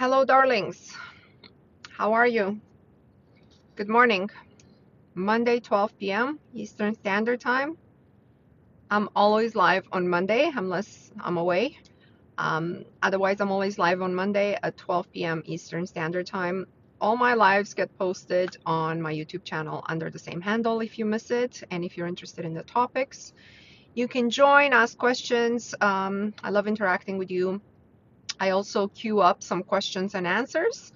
Hello, darlings. How are you? Good morning. Monday, 12 p.m. Eastern Standard Time. I'm always live on Monday, unless I'm away. Otherwise, I'm always live on Monday at 12 p.m. Eastern Standard Time. All my lives get posted on my YouTube channel under the same handle if you miss it. And if you're interested in the topics, you can join, ask questions. I love interacting with you. I also queue up some questions and answers.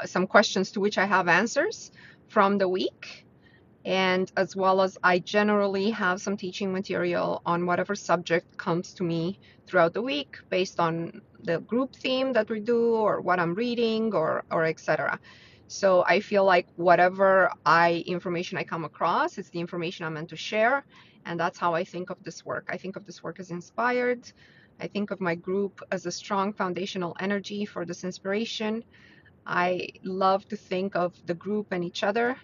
Some questions to which I have answers from the week, and as well as I generally have some teaching material on whatever subject comes to me throughout the week based on the group theme that we do or what I'm reading or etc. So I feel like whatever information I come across, it's the information I'm meant to share, and that's how I think of this work. I think of this work as inspired. I think of my group as a strong foundational energy for this inspiration. I love to think of the group and each other.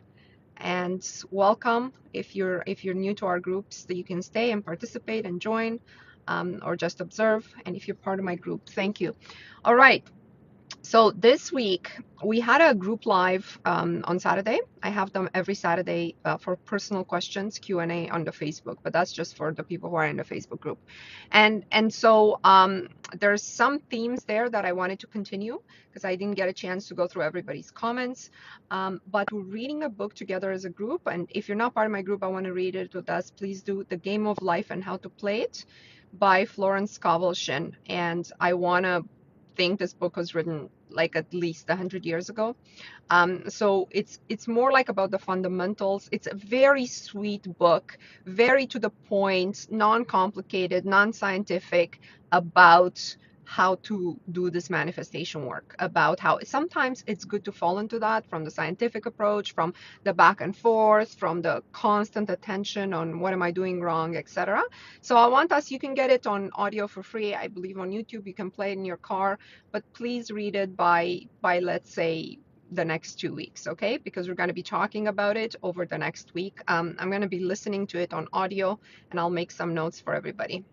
And welcome if you're new to our groups, that you can stay and participate and join, or just observe. And if you're part of my group, thank you. All right. So this week we had a group live on Saturday. I have them every Saturday for personal questions, Q&A on the Facebook, but that's just for the people who are in the Facebook group. And so there's some themes there that I wanted to continue because I didn't get a chance to go through everybody's comments. But we're reading a book together as a group. And if you're not part of my group, I want to read it with us. Please do. The Game of Life and How to Play It by Florence Scovel Shinn. And I want to think this book was written like at least 100 years ago. So it's more like about the fundamentals. It's a very sweet book, very to the point, non-complicated, non-scientific, about how to do this manifestation work, about how sometimes it's good to fall into that from the scientific approach, from the back and forth, from the constant attention on what am I doing wrong, etc. So I want us, you can get it on audio for free. I believe on YouTube, you can play it in your car, but please read it by let's say the next 2 weeks, okay? Because we're going to be talking about it over the next week. I'm going to be listening to it on audio, and I'll make some notes for everybody.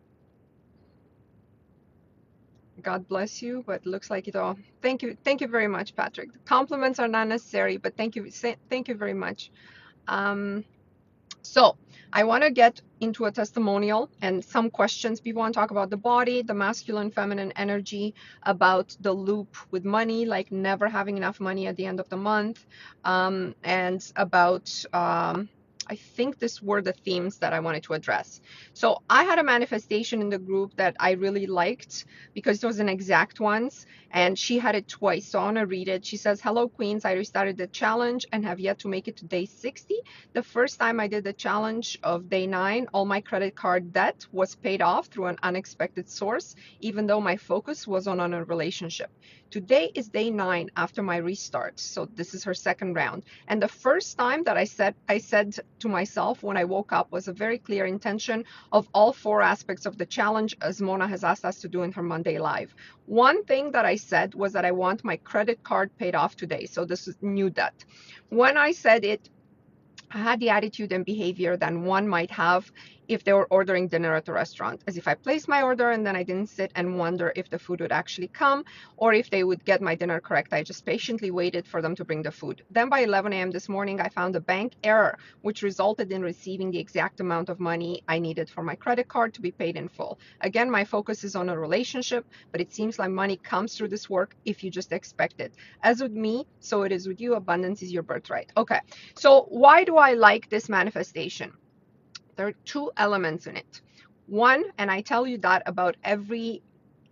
God bless you, but looks like it all. Thank you very much, Patrick. The compliments are not necessary, but thank you very much. So I want to get into a testimonial and some questions. People want to talk about the body, the masculine, feminine energy, about the loop with money, like never having enough money at the end of the month, and about I think these were the themes that I wanted to address. So I had a manifestation in the group that I really liked because it was an exact ones, and she had it twice. So I want to read it. She says, "Hello, Queens. I restarted the challenge and have yet to make it to day 60. The first time I did the challenge of day 9, all my credit card debt was paid off through an unexpected source, even though my focus was on a relationship. Today is day 9 after my restart." So this is her second round. "And the first time that I said to myself when I woke up was a very clear intention of all 4 aspects of the challenge, as Mona has asked us to do in her Monday live. One thing that I said was that I want my credit card paid off today." So this is new debt. "When I said it, I had the attitude and behavior that one might have if they were ordering dinner at a restaurant, as if I placed my order and then I didn't sit and wonder if the food would actually come or if they would get my dinner correct. I just patiently waited for them to bring the food. Then by 11 a.m. this morning, I found a bank error, which resulted in receiving the exact amount of money I needed for my credit card to be paid in full. Again, my focus is on a relationship, but it seems like money comes through this work if you just expect it. As with me, so it is with you. Abundance is your birthright." Okay, so why do I like this manifestation? There are 2 elements in it. One, and I tell you that about every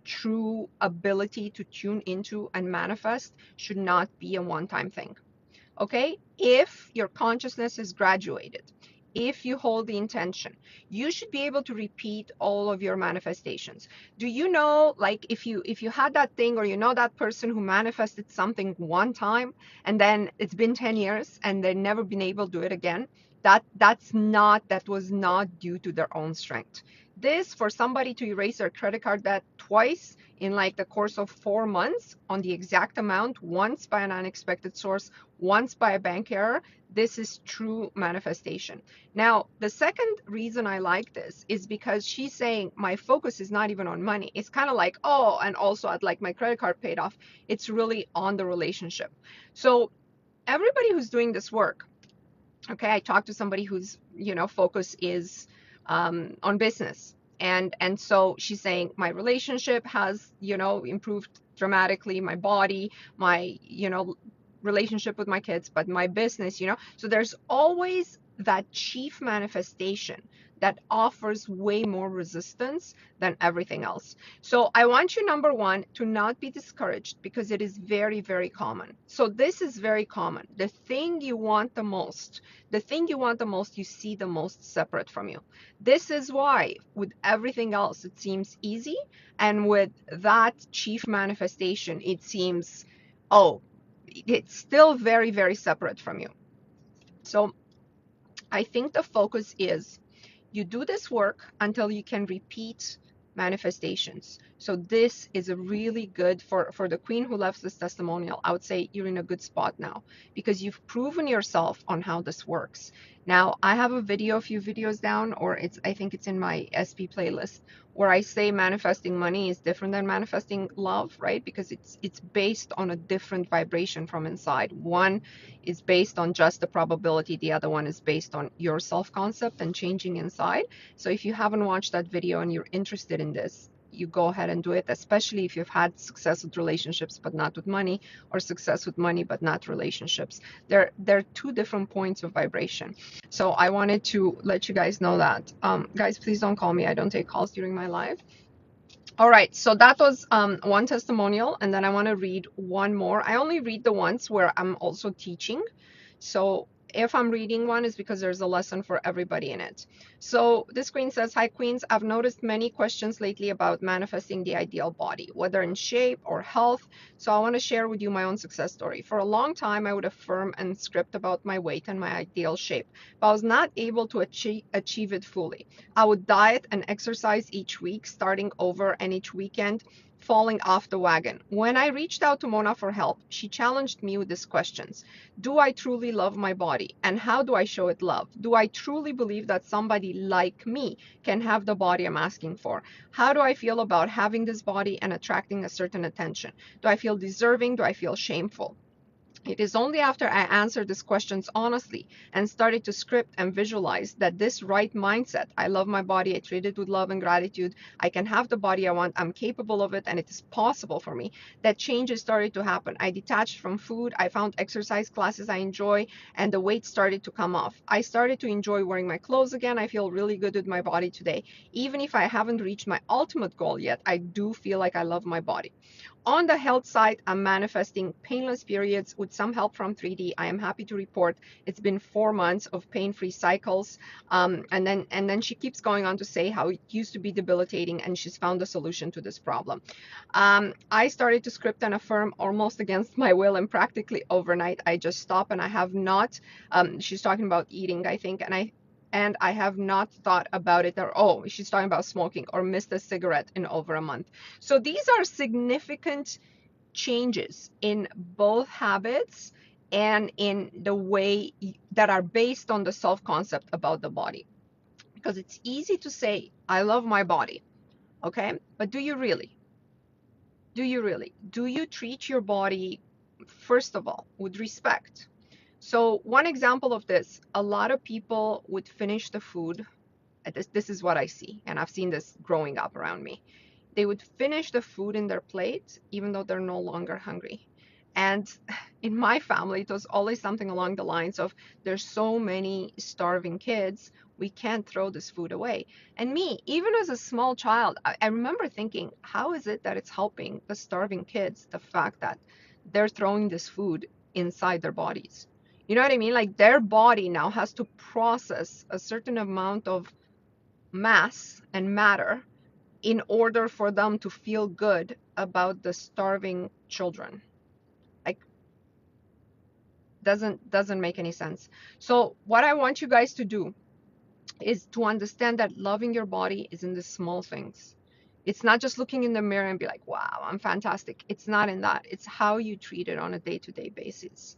true ability to tune into and manifest, should not be a one-time thing. Okay? If your consciousness is graduated, if you hold the intention, you should be able to repeat all of your manifestations. Do you know, like if you had that thing, or you know that person who manifested something one time and then it's been 10 years and they've never been able to do it again? That was not due to their own strength. This, for somebody to erase their credit card debt twice in like the course of 4 months on the exact amount, once by an unexpected source, once by a bank error. This is true manifestation. Now, the second reason I like this is because she's saying my focus is not even on money. It's kind of like, oh, and also I'd like my credit card paid off. It's really on the relationship. So everybody who's doing this work, okay, I talked to somebody whose, focus is on business. And so she's saying my relationship has, improved dramatically, my body, my, relationship with my kids, but my business, so there's always that chief manifestation that offers way more resistance than everything else. So I want you, number one, to not be discouraged, because it is very, very common. So this is very common. The thing you want the most, you see the most separate from you. This is why with everything else it seems easy, and with that chief manifestation it seems, oh, it's still very, very separate from you. So I think the focus is you do this work until you can repeat manifestations. So this is a really good for the queen who loves this testimonial. I would say you're in a good spot now, because you've proven yourself on how this works. Now I have a few videos down, or I think it's in my SP playlist, where I say manifesting money is different than manifesting love, right? Because it's based on a different vibration from inside. One is based on just the probability, the other one is based on your self-concept and changing inside. So if you haven't watched that video and you're interested in this, you go ahead and do it, especially if you've had success with relationships but not with money, or success with money but not relationships. They're two different points of vibration. So I wanted to let you guys know that. Guys, please don't call me. I don't take calls during my live. All right, so that was one testimonial, and then I want to read one more. I only read the ones where I'm also teaching. So if I'm reading one, it's because there's a lesson for everybody in it. So this queen says, hi queens, I've noticed many questions lately about manifesting the ideal body, whether in shape or health. So I want to share with you my own success story. For a long time, I would affirm and script about my weight and my ideal shape, but I was not able to achieve it fully. I would diet and exercise each week, starting over, and each weekend falling off the wagon. When I reached out to Mona for help, she challenged me with these questions. Do I truly love my body? And how do I show it love? Do I truly believe that somebody like me can have the body I'm asking for? How do I feel about having this body and attracting a certain attention? Do I feel deserving? Do I feel shameful? It is only after I answered these questions honestly and started to script and visualize that this right mindset, I love my body, I treat it with love and gratitude, I can have the body I want, I'm capable of it, and it is possible for me, that changes started to happen. I detached from food, I found exercise classes I enjoy, and the weight started to come off. I started to enjoy wearing my clothes again. I feel really good with my body today. Even if I haven't reached my ultimate goal yet, I do feel like I love my body. On the health side, I'm manifesting painless periods with some help from 3D. I am happy to report it's been 4 months of pain-free cycles. And then she keeps going on to say how it used to be debilitating, and she's found a solution to this problem. I started to script and affirm almost against my will, and practically overnight I just stopped, and I have not. She's talking about eating, I think, and I have not thought about it, or oh, she's talking about smoking, or missed a cigarette in over a month. So these are significant changes in both habits and in the way that are based on the self-concept about the body. Because it's easy to say, I love my body, okay? But do you really? Do you really? Do you treat your body, first of all, with respect? So one example of this, a lot of people would finish the food. This is what I see, and I've seen this growing up around me. They would finish the food in their plate even though they're no longer hungry. And in my family, it was always something along the lines of, there's so many starving kids, we can't throw this food away. And me, even as a small child, I remember thinking, how is it that it's helping the starving kids, the fact that they're throwing this food inside their bodies? You know what I mean? Like, their body now has to process a certain amount of mass and matter in order for them to feel good about the starving children. Like, doesn't make any sense. So what I want you guys to do is to understand that loving your body is in the small things. It's not just looking in the mirror and be like, wow, I'm fantastic. It's not in that. It's how you treat it on a day-to-day basis.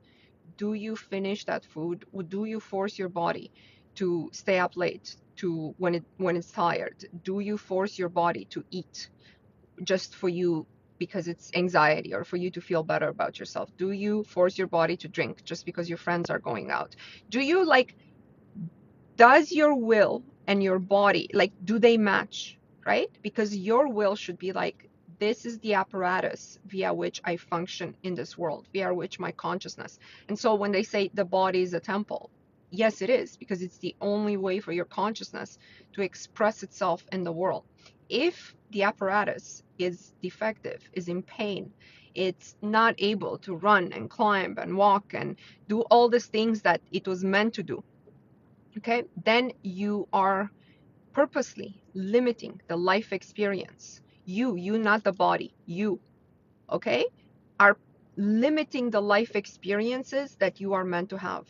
Do you finish that food? Do you force your body to stay up late to when it's tired? Do you force your body to eat just for you because it's anxiety or for you to feel better about yourself? Do you force your body to drink just because your friends are going out? Do you like, does your will and your body, like, do they match, right? Because your will should be like, this is the apparatus via which I function in this world, via which my consciousness. And so when they say the body is a temple, yes, it is, because it's the only way for your consciousness to express itself in the world. If the apparatus is defective, is in pain, it's not able to run and climb and walk and do all these things that it was meant to do, okay, then you are purposely limiting the life experience. You, not the body, you, okay, are limiting the life experiences that you are meant to have.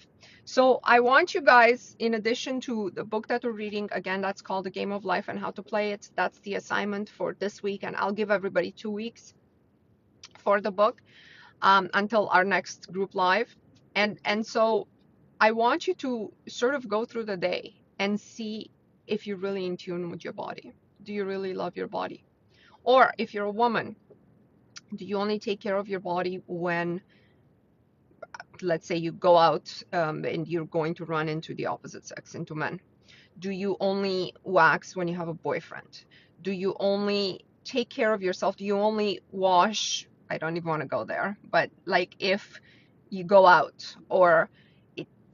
So I want you guys, in addition to the book that we're reading, again, that's called The Game of Life and How to Play It. That's the assignment for this week, and I'll give everybody 2 weeks for the book until our next group live. And so I want you to sort of go through the day and see if you're really in tune with your body. Do you really love your body? Or if you're a woman, do you only take care of your body when, let's say, you go out and you're going to run into the opposite sex, into men? Do you only wax when you have a boyfriend? Do you only take care of yourself? Do you only wash? I don't even want to go there, but like if you go out, or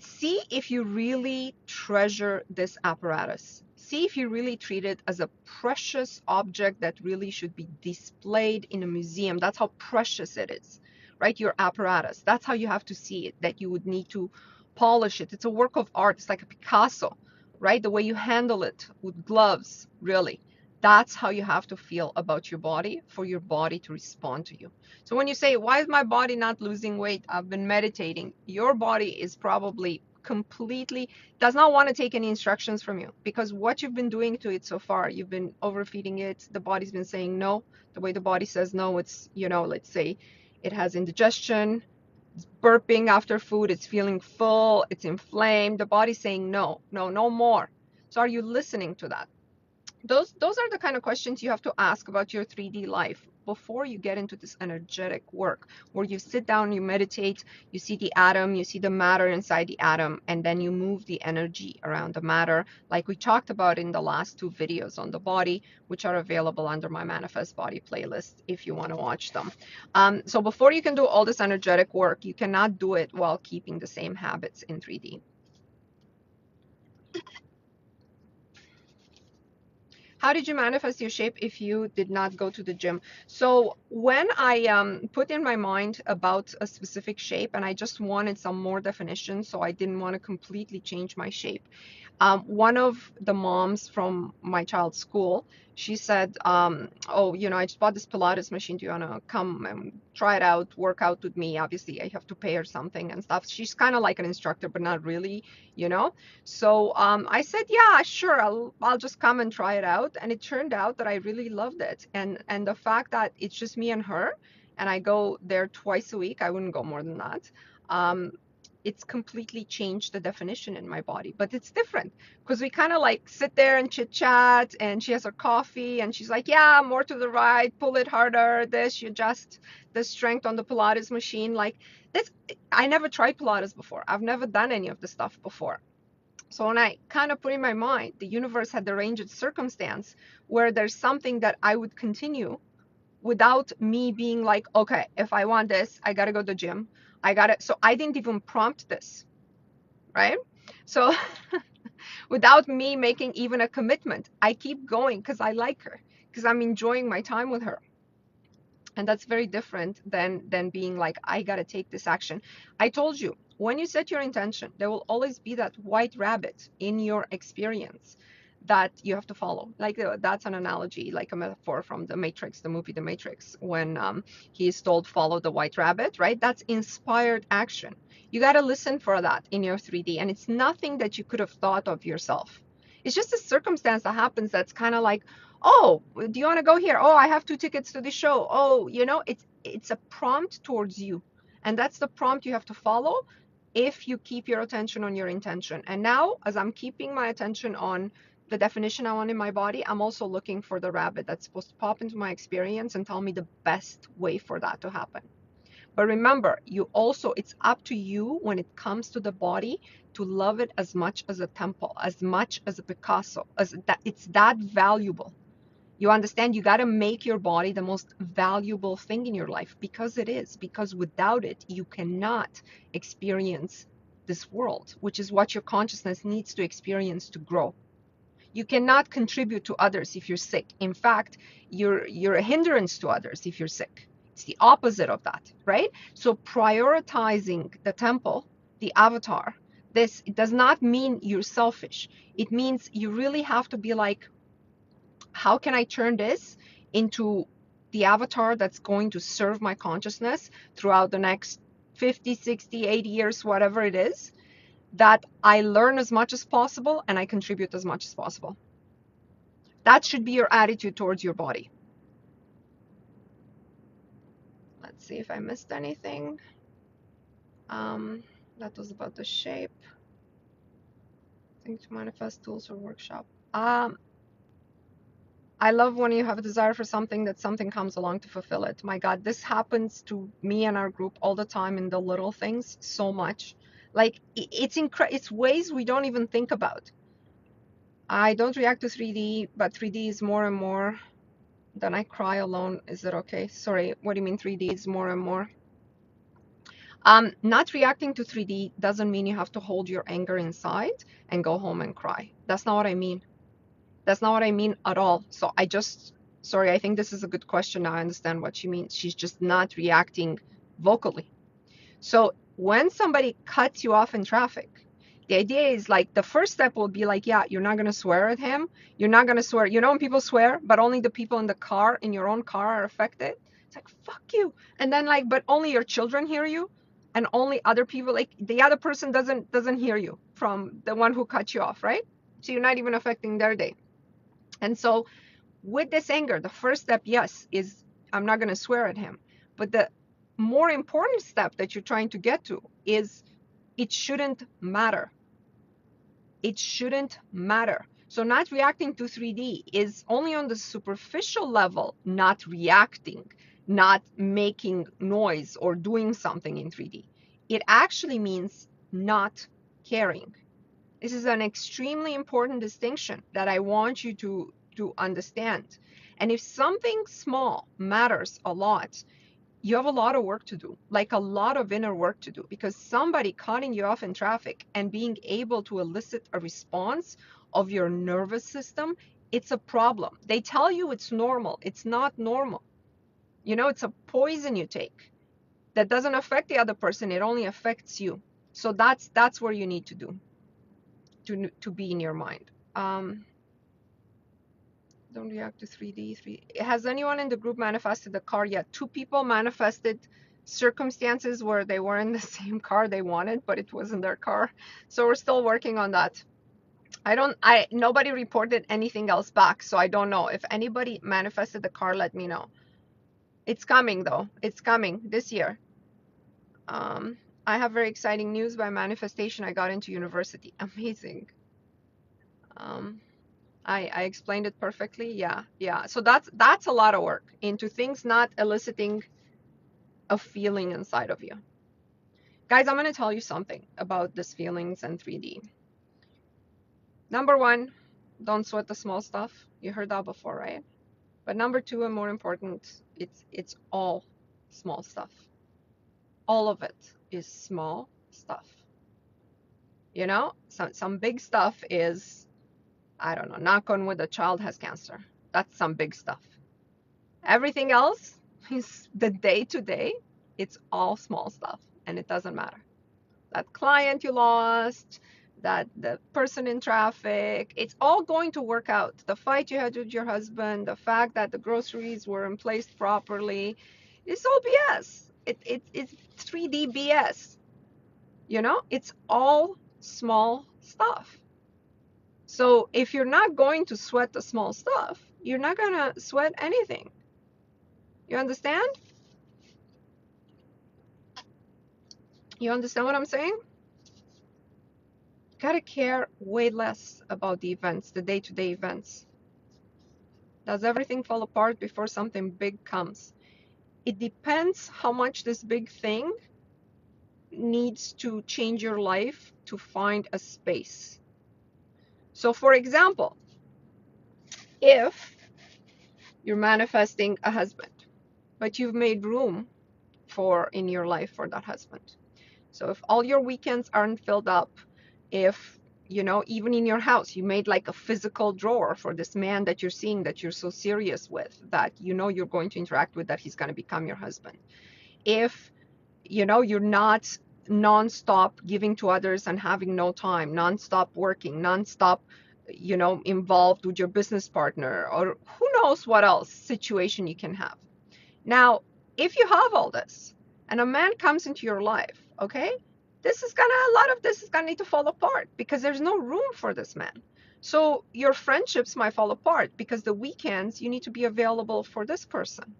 see if you really treasure this apparatus. See if you really treat it as a precious object that really should be displayed in a museum. That's how precious it is, right? Your apparatus. That's how you have to see it, that you would need to polish it. It's a work of art. It's like a Picasso, right? The way you handle it with gloves, really. That's how you have to feel about your body for your body to respond to you. So when you say, why is my body not losing weight? I've been meditating. Your body is probably completely, does not want to take any instructions from you, because what you've been doing to it so far, you've been overfeeding it. The body's been saying no. The way the body says no, it's, let's say it has indigestion, it's burping after food, it's feeling full, it's inflamed. The body's saying no, no, no more. So are you listening to that? Those are the kind of questions you have to ask about your 3D life before you get into this energetic work, where you sit down, you meditate, you see the atom, you see the matter inside the atom, and then you move the energy around the matter, like we talked about in the last 2 videos on the body, which are available under my Manifest Body playlist if you want to watch them. So before you can do all this energetic work, you cannot do it while keeping the same habits in 3D. How did you manifest your shape if you did not go to the gym? So when I put in my mind about a specific shape, and I just wanted some more definition, so I didn't want to completely change my shape. One of the moms from my child's school, she said, oh, I just bought this Pilates machine. Do you want to come and try it out, work out with me? Obviously, I have to pay her something and stuff. She's kind of like an instructor, but not really, So I said, yeah, sure, I'll just come and try it out. And it turned out that I really loved it. And the fact that it's just me and her, and I go there twice a week, I wouldn't go more than that. It's completely changed the definition in my body, but it's different because we kind of like sit there and chit chat, and she has her coffee and she's like, yeah, more to the right, pull it harder, this, you adjust the strength on the Pilates machine. Like this, I never tried Pilates before. I've never done any of the stuff before. So when I kind of put in my mind, the universe had arranged a circumstance where there's something that I would continue without me being like, okay, if I want this, I got to go to the gym. So I didn't even prompt this, right? So without me making even a commitment, I keep going because I like her, because I'm enjoying my time with her. And that's very different than being like, I got to take this action. I told you, when you set your intention, there will always be that white rabbit in your experience that you have to follow. Like that's an analogy, like a metaphor from the Matrix, the movie The Matrix, when he is told follow the white rabbit, right? That's inspired action. You got to listen for that in your 3D, and it's nothing that you could have thought of yourself. It's just a circumstance that happens that's kind of like, Oh, do you want to go here? Oh, I have 2 tickets to the show. Oh, you know, it's a prompt towards you. And that's the prompt you have to follow if you keep your attention on your intention. And now, as I'm keeping my attention on the definition I want in my body, I'm also looking for the rabbit that's supposed to pop into my experience and tell me the best way for that to happen. But remember, you also, it's up to you when it comes to the body to love it as much as a temple, as much as a Picasso, as that it's that valuable. You understand? You got to make your body the most valuable thing in your life, because it is, because without it, you cannot experience this world, which is what your consciousness needs to experience to grow. You cannot contribute to others if you're sick. In fact, you're a hindrance to others if you're sick. It's the opposite of that, right? So prioritizing the temple, the avatar, this, it does not mean you're selfish. It means you really have to be like, how can I turn this into the avatar that's going to serve my consciousness throughout the next 50, 60, 80 years, whatever it is, that I learn as much as possible and I contribute as much as possible. That should be your attitude towards your body. Let's see if I missed anything. That was about the shape. Think to manifest tools or workshop. I love when you have a desire for something that something comes along to fulfill it. My God, this happens to me and our group all the time in the little things so much. Like it's ways we don't even think about. I don't react to 3D, but 3D is more and more. Then I cry alone. Is it okay? Sorry, what do you mean 3D is more and more? Not reacting to 3D doesn't mean you have to hold your anger inside and go home and cry. That's not what I mean. That's not what I mean at all. So sorry, I think this is a good question now. I understand what she means. She's just not reacting vocally. So when somebody cuts you off in traffic, the idea is like the first step will be like, yeah, you're not going to swear at him. You're not going to swear. You know when people swear, but only the people in the car, in your own car, are affected? It's like, fuck you. And then like, but only your children hear you, and only other people, like the other person doesn't hear you from the one who cut you off, right? So you're not even affecting their day. And so with this anger, the first step, yes, is I'm not going to swear at him. But the more important step that you're trying to get to is it shouldn't matter. It shouldn't matter. So not reacting to 3D is only on the superficial level, not reacting, not making noise or doing something in 3D. It actually means not caring. This is an extremely important distinction that I want you to understand. And if something small matters a lot, you have a lot of work to do, like a lot of inner work to do, because somebody cutting you off in traffic and being able to elicit a response of your nervous system, it's a problem. They tell you it's normal. It's not normal. You know, it's a poison you take that doesn't affect the other person. It only affects you. So that's where you need to do to be in your mind. Don't react to 3D. Has anyone in the group manifested the car yet? 2 people manifested circumstances where they were in the same car they wanted, but it wasn't their car. So we're still working on that. Nobody reported anything else back, so I don't know. If anybody manifested the car, let me know. It's coming though. It's coming this year. I have very exciting news. By manifestation, I got into university. Amazing. I explained it perfectly. Yeah. So that's a lot of work into things not eliciting a feeling inside of you. Guys, I'm going to tell you something about this feelings and 3D. Number 1, don't sweat the small stuff. You heard that before, right? But number 2, and more important, it's all small stuff. All of it is small stuff. You know, some big stuff is, I don't know, knock on wood, a child has cancer. That's some big stuff. Everything else is the day-to-day. It's all small stuff, and it doesn't matter. That client you lost, that the person in traffic, it's all going to work out. The fight you had with your husband, the fact that the groceries weren't placed properly, it's all BS. It's 3D BS. You know, it's all small stuff. So if you're not going to sweat the small stuff, you're not gonna sweat anything. You understand? You understand what I'm saying? Gotta care way less about the events, the day-to-day events. Does everything fall apart before something big comes? It depends how much this big thing needs to change your life to find a space. So for example, if you're manifesting a husband, but you've made room in your life for that husband. So if all your weekends aren't filled up, if even in your house you made like a physical drawer for this man that you're seeing, that you're so serious with, that you're going to interact with, that he's going to become your husband. If you're not nonstop giving to others and having no time, nonstop working, nonstop involved with your business partner, or who knows what else situation you can have. Now, if you have all this and a man comes into your life, okay, a lot of this is gonna need to fall apart because there's no room for this man. So your friendships might fall apart because the weekends you need to be available for this person.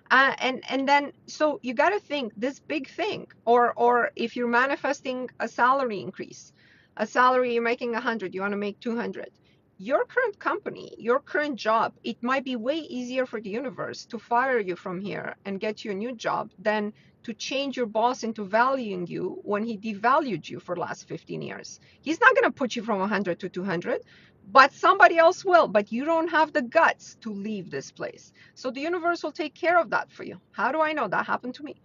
And then, so you got to think this big thing, or if you're manifesting a salary increase, a salary you're making 100, you want to make 200. Your current company, your current job, it might be way easier for the universe to fire you from here and get you a new job than to change your boss into valuing you when he devalued you for the last 15 years. He's not going to put you from 100 to 200, but somebody else will. But you don't have the guts to leave this place. So the universe will take care of that for you. How do I know? That happened to me.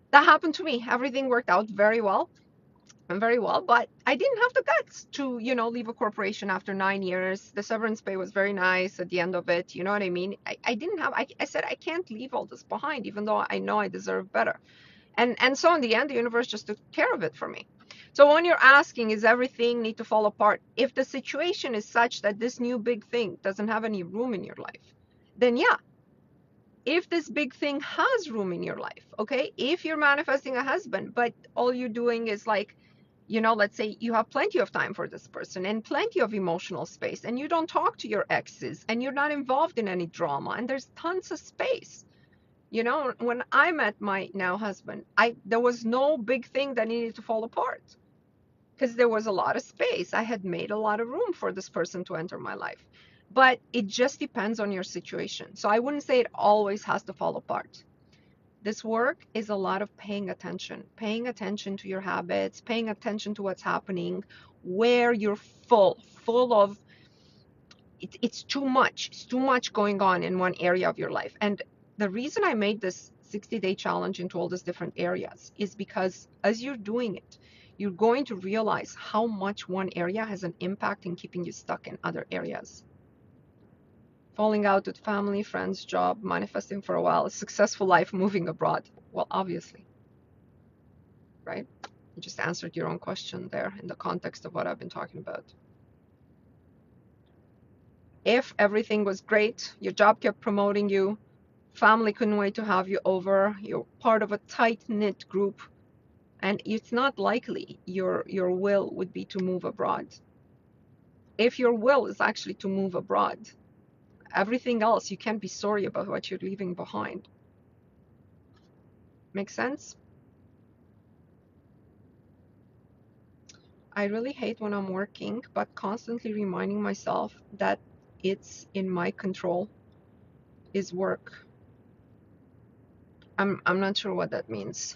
That happened to me. Everything worked out very well. Very well, but I didn't have the guts to, leave a corporation after 9 years. The severance pay was very nice at the end of it. You know what I mean? I didn't have, I said, I can't leave all this behind, even though I know I deserve better. And so in the end, the universe just took care of it for me. So when you're asking, is everything need to fall apart? If the situation is such that this new big thing doesn't have any room in your life, then yeah. If this big thing has room in your life, okay? If you're manifesting a husband, but all you're doing is like, let's say you have plenty of time for this person and plenty of emotional space, and you don't talk to your exes, and you're not involved in any drama, and there's tons of space. When I met my now husband, there was no big thing that needed to fall apart because there was a lot of space. I had made a lot of room for this person to enter my life. But it just depends on your situation. So I wouldn't say it always has to fall apart. This work is a lot of paying attention to your habits, paying attention to what's happening, where you're full of it's too much. It's too much going on in one area of your life. And the reason I made this 60-day challenge into all these different areas is because as you're doing it, you're going to realize how much one area has an impact in keeping you stuck in other areas. Falling out with family, friends, job, manifesting for a while, a successful life, moving abroad. Well, obviously, right? You just answered your own question there in the context of what I've been talking about. If everything was great, your job kept promoting you, family couldn't wait to have you over, you're part of a tight-knit group, and it's not likely your will would be to move abroad. If your will is actually to move abroad, everything else, you can't be sorry about what you're leaving behind. Make sense? I really hate when I'm working, but constantly reminding myself that it's in my control is work. I'm not sure what that means.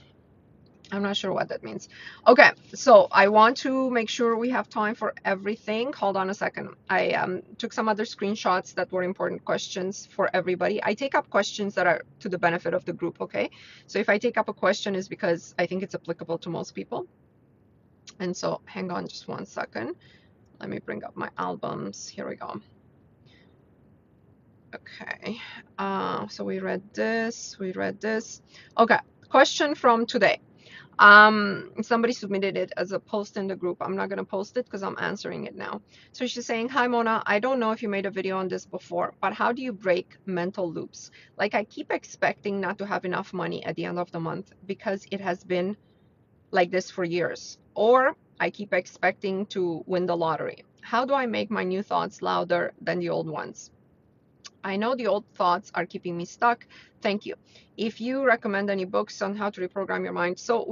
I'm not sure what that means. Okay, so I want to make sure we have time for everything. Hold on a second. I took some other screenshots that were important questions for everybody. I take up questions that are to the benefit of the group, okay? So if I take up a question, it's because I think it's applicable to most people. And so hang on just one second. Let me bring up my albums. Here we go. Okay, so we read this. Okay, question from today. Somebody submitted it as a post in the group. I'm not going to post it because I'm answering it now. So she's saying, hi Mona, I don't know if you made a video on this before, but how do you break mental loops? Like I keep expecting not to have enough money at the end of the month because it has been like this for years, or I keep expecting to win the lottery. How do I make my new thoughts louder than the old ones? I know the old thoughts are keeping me stuck. Thank you. If you recommend any books on how to reprogram your mind, so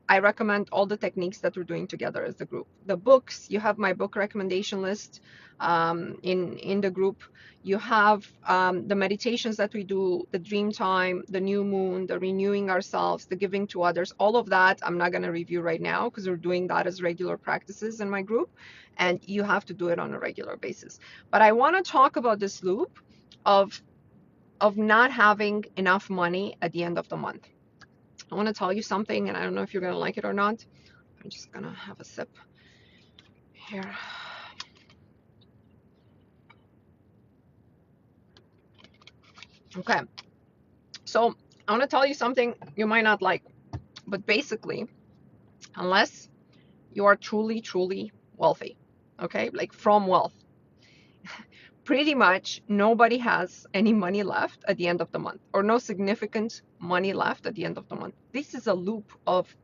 I recommend all the techniques that we're doing together as the group. The books, you have my book recommendation list in the group. You have the meditations that we do, the dream time, the new moon, the renewing ourselves, the giving to others. All of that I'm not going to review right now because we're doing that as regular practices in my group, and you have to do it on a regular basis. But I want to talk about this loop of not having enough money at the end of the month. I want to tell you something, and I don't know if you're going to like it or not. I'm just going to have a sip here. Okay, so I want to tell you something you might not like, but basically, unless you are truly wealthy, okay, like from wealth, pretty much nobody has any money left at the end of the month, or no significant money left at the end of the month. This is a loop of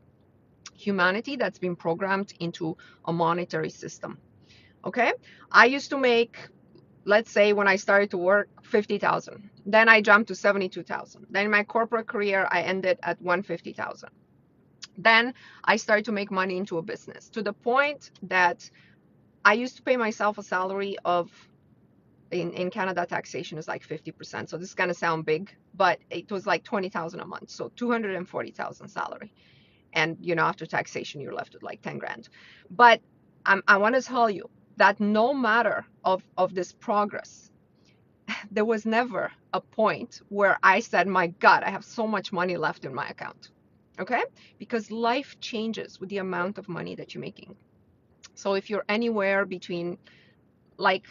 humanity that's been programmed into a monetary system. Okay, I used to make, let's say when I started to work, 50,000. Then I jumped to 72,000. Then in my corporate career, I ended at 150,000. Then I started to make money into a business to the point that I used to pay myself a salary of, in Canada, taxation is like 50%. So this is going to sound big, but it was like 20,000 a month. So 240,000 salary. And, after taxation, you're left with like 10 grand. But I want to tell you that no matter of this progress, there was never a point where I said, my God, I have so much money left in my account. Okay? Because life changes with the amount of money that you're making. So if you're anywhere between like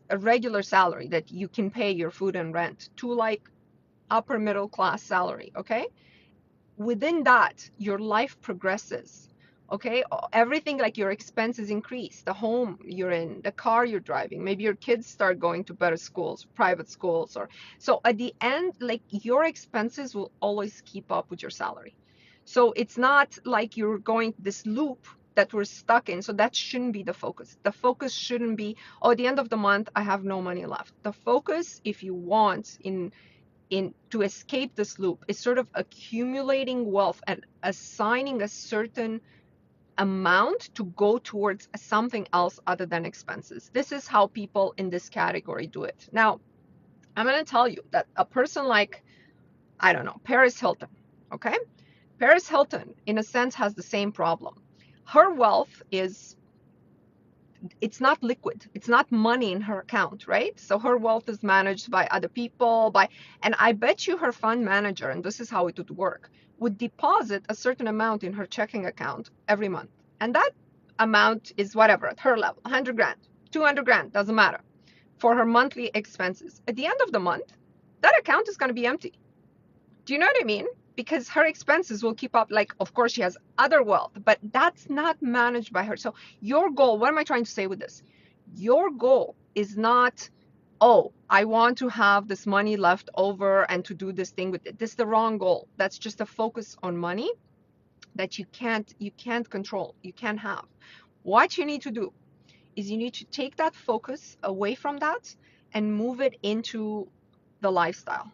a regular salary that you can pay your food and rent to like upper middle class salary, okay? Within that, your life progresses. Okay, everything, like your expenses increase, the home you're in, the car you're driving, maybe your kids start going to better schools, private schools, or so at the end, like your expenses will always keep up with your salary. So it's not like you're going this loop that we're stuck in. So that shouldn't be the focus. The focus shouldn't be, oh, at the end of the month I have no money left. The focus, if you want, in to escape this loop, is sort of accumulating wealth and assigning a certain amount to go towards something else other than expenses. This is how people in this category do it. Now, I'm going to tell you that a person like, I don't know, Paris Hilton, okay? Paris Hilton, in a sense, has the same problem. Her wealth is, it's not liquid. It's not money in her account, right? So her wealth is managed by other people, and I bet you her fund manager, and this is how it would work, would deposit a certain amount in her checking account every month. And that amount is whatever at her level, 100 grand, 200 grand, doesn't matter, for her monthly expenses. At the end of the month, that account is going to be empty. Do you know what I mean? Because her expenses will keep up. Like, of course, she has other wealth, but that's not managed by her. So your goal, what am I trying to say with this? Your goal is not, oh, I want to have this money left over and to do this thing with it. This is the wrong goal. That's just a focus on money that you can't control, you can't have. What you need to do is you need to take that focus away from that and move it into the lifestyle.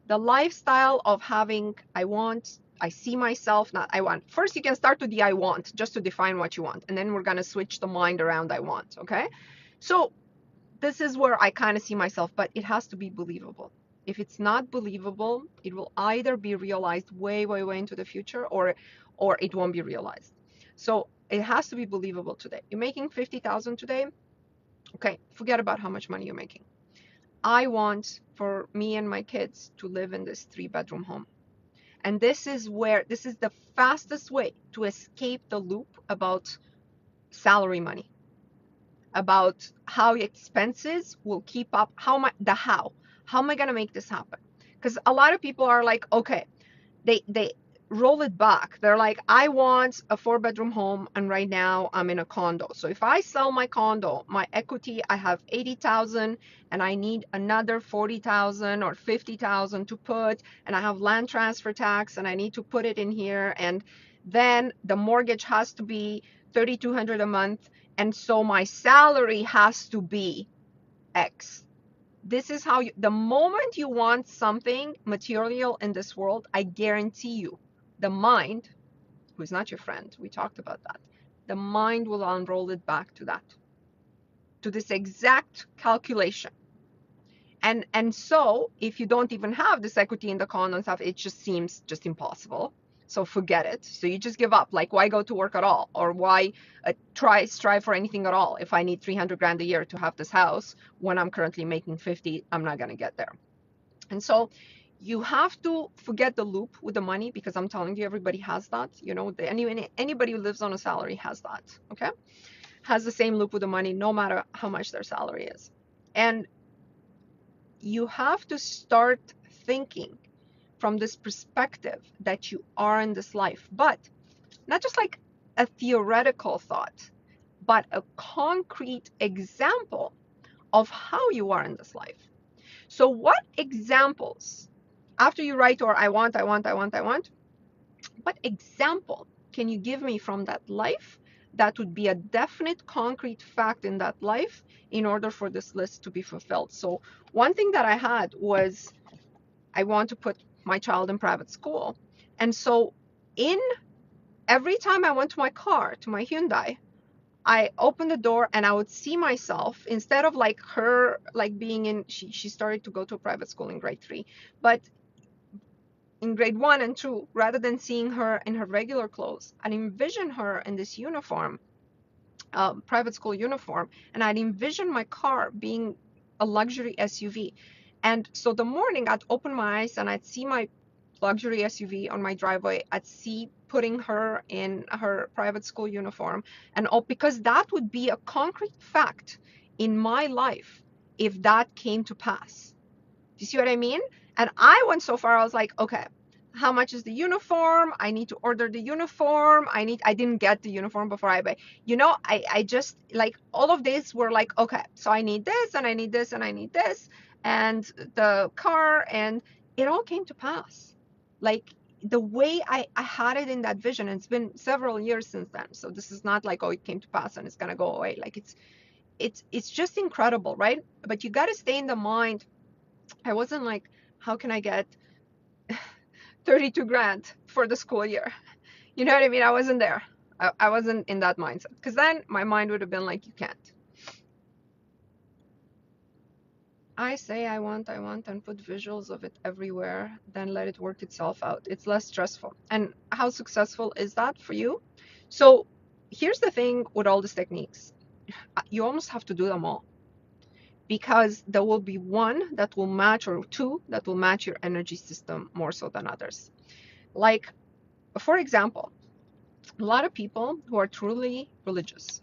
The lifestyle of having, I see myself, not I want. First, you can start with the I want, just to define what you want. And then we're going to switch the mind around I want, okay? So this is where I kind of see myself, but it has to be believable. If it's not believable, it will either be realized way into the future, or it won't be realized. So it has to be believable today. You're making 50,000 today. Okay, forget about how much money you're making. I want for me and my kids to live in this 3-bedroom home. And this is the fastest way to escape the loop about salary money, about how expenses will keep up, how am I going to make this happen? Because a lot of people are like, okay, they roll it back. They're like, I want a 4-bedroom home, and right now I'm in a condo. So if I sell my condo, my equity, I have 80,000, and I need another 40,000 or 50,000 to put, and I have land transfer tax, and I need to put it in here, and then the mortgage has to be 3,200 a month, and so my salary has to be X. This is how the moment you want something material in this world, I guarantee you, the mind, who's not your friend, we talked about that, the mind will unroll it back to that, to this exact calculation. And so if you don't even have this equity in the condo and stuff, it just seems just impossible. So forget it. So you just give up. Like, why go to work at all? Or why strive for anything at all? If I need 300 grand a year to have this house, when I'm currently making 50, I'm not going to get there. And so you have to forget the loop with the money, because I'm telling you, everybody has that. You know, anybody who lives on a salary has that, okay? Has the same loop with the money, no matter how much their salary is. And you have to start thinking from this perspective that you are in this life, but not just like a theoretical thought, but a concrete example of how you are in this life. So what examples, after you write, or I want, what example can you give me from that life that would be a definite concrete fact in that life in order for this list to be fulfilled? So one thing that I had was, I want to put my child in private school. And so every time I went to my car, to my Hyundai, I opened the door and I would see myself, instead of like her, like being in, she started to go to a private school in grade 3, but in grade 1 and 2, rather than seeing her in her regular clothes, I'd envision her in this uniform, private school uniform, and I'd envision my car being a luxury SUV. And so the morning I'd open my eyes and I'd see my luxury SUV on my driveway. I'd see putting her in her private school uniform, and because that would be a concrete fact in my life if that came to pass. Do you see what I mean? And I went so far, I was like, okay, how much is the uniform? I need to order the uniform. I didn't get the uniform before I just like, all of these were like, okay, so I need this and I need this and I need this and the car, and it all came to pass. Like the way I had it in that vision, and it's been several years since then. So this is not like, oh, it came to pass and it's gonna go away. Like it's just incredible, right? But you got to stay in the mind. I wasn't like, how can I get 32 grand for the school year? You know what I mean? I wasn't there. I wasn't in that mindset, because then my mind would have been like, you can't. I say I want, and put visuals of it everywhere, then let it work itself out. It's less stressful. And how successful is that for you? So here's the thing with all these techniques. You almost have to do them all, because there will be one that will match, or two that will match your energy system more so than others. Like, for example, a lot of people who are truly religious,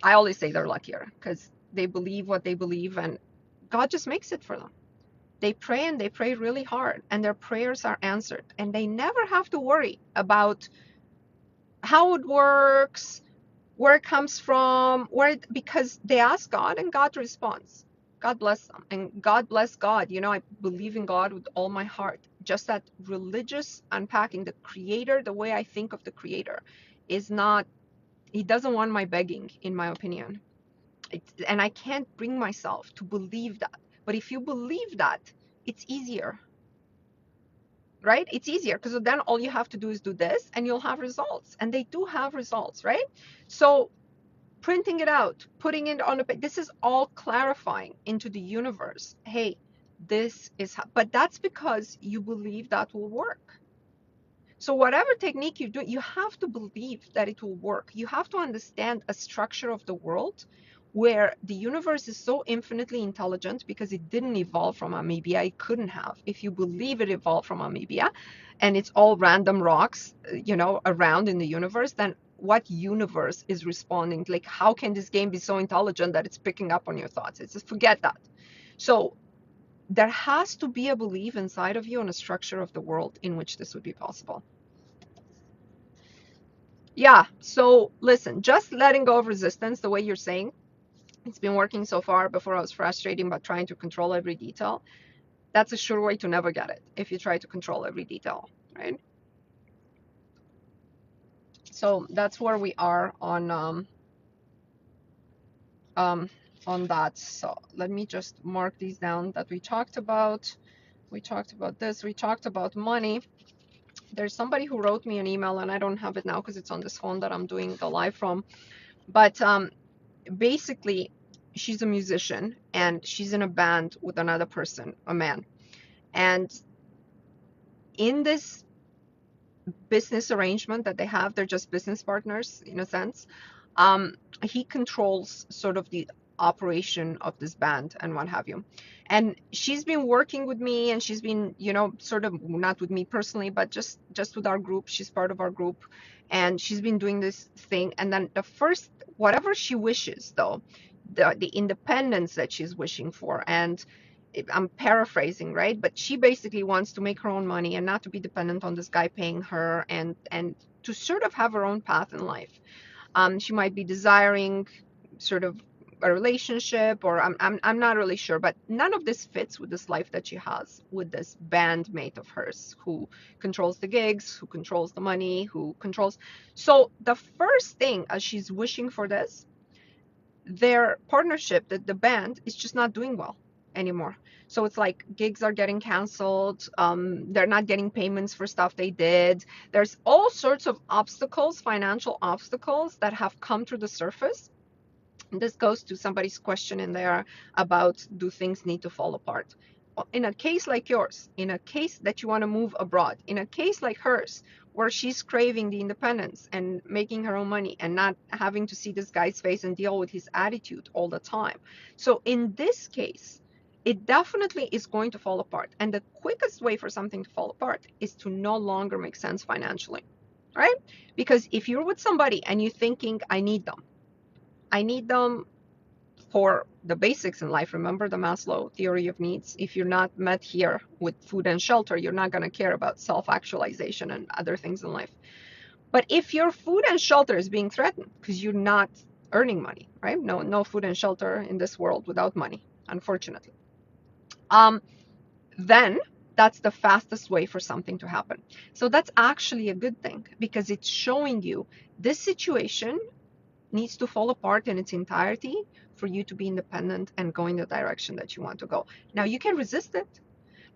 I always say they're luckier because they believe what they believe and God just makes it for them. They pray, and they pray really hard, and their prayers are answered, and they never have to worry about how it works, where it comes from, because they ask God and God responds. God bless them, and God bless God. You know, I believe in God with all my heart. Just that religious unpacking, the creator, the way I think of the creator is not, he doesn't want my begging, in my opinion. And I can't bring myself to believe that. But if you believe that, it's easier, right? It's easier, because then all you have to do is do this and you'll have results. And they do have results, right? So printing it out, putting it on a page, this is all clarifying into the universe. Hey, this is how, but that's because you believe that will work. So whatever technique you do, you have to believe that it will work. You have to understand a structure of the world where the universe is so infinitely intelligent, because it didn't evolve from amoeba. It couldn't have. If you believe it evolved from amoeba and it's all random rocks, around in the universe, then what universe is responding? Like, how can this game be so intelligent that it's picking up on your thoughts? It's just, forget that. So there has to be a belief inside of you in a structure of the world in which this would be possible. Yeah, so listen, just letting go of resistance, the way you're saying, it's been working so far. Before I was frustrating about trying to control every detail. That's a sure way to never get it, if you try to control every detail, right? So that's where we are on on that. So let me just mark these down that we talked about. We talked about this. We talked about money. There's somebody who wrote me an email, and I don't have it now because it's on this phone that I'm doing the live from. But basically, she's a musician and she's in a band with another person, a man. And in this business arrangement that they have, they're just business partners in a sense. He controls sort of the operation of this band and what have you. And she's been working with me, and she's been, sort of not with me personally, but just with our group. She's part of our group, and she's been doing this thing. And then the first, whatever she wishes, though, the independence that she's wishing for, and I'm paraphrasing, right? But she basically wants to make her own money and not to be dependent on this guy paying her, and to sort of have her own path in life. She might be desiring sort of a relationship, or I'm not really sure, but none of this fits with this life that she has with this bandmate of hers who controls the gigs, who controls the money, who controls. So the first thing, as she's wishing for this, their partnership, the band, is just not doing well anymore. So it's like gigs are getting canceled. They're not getting payments for stuff they did. There's all sorts of obstacles, financial obstacles that have come to the surface. This goes to somebody's question in there about, do things need to fall apart? In a case like yours, in a case that you want to move abroad, in a case like hers, where she's craving the independence and making her own money and not having to see this guy's face and deal with his attitude all the time. So in this case, it definitely is going to fall apart. And the quickest way for something to fall apart is to no longer make sense financially, right? Because if you're with somebody and you're thinking, I need them for the basics in life. Remember the Maslow theory of needs? If you're not met here with food and shelter, you're not going to care about self-actualization and other things in life. But if your food and shelter is being threatened because you're not earning money, right? No food and shelter in this world without money, unfortunately. Then that's the fastest way for something to happen. So that's actually a good thing, because it's showing you this situation needs to fall apart in its entirety for you to be independent and go in the direction that you want to go. Now, you can resist it.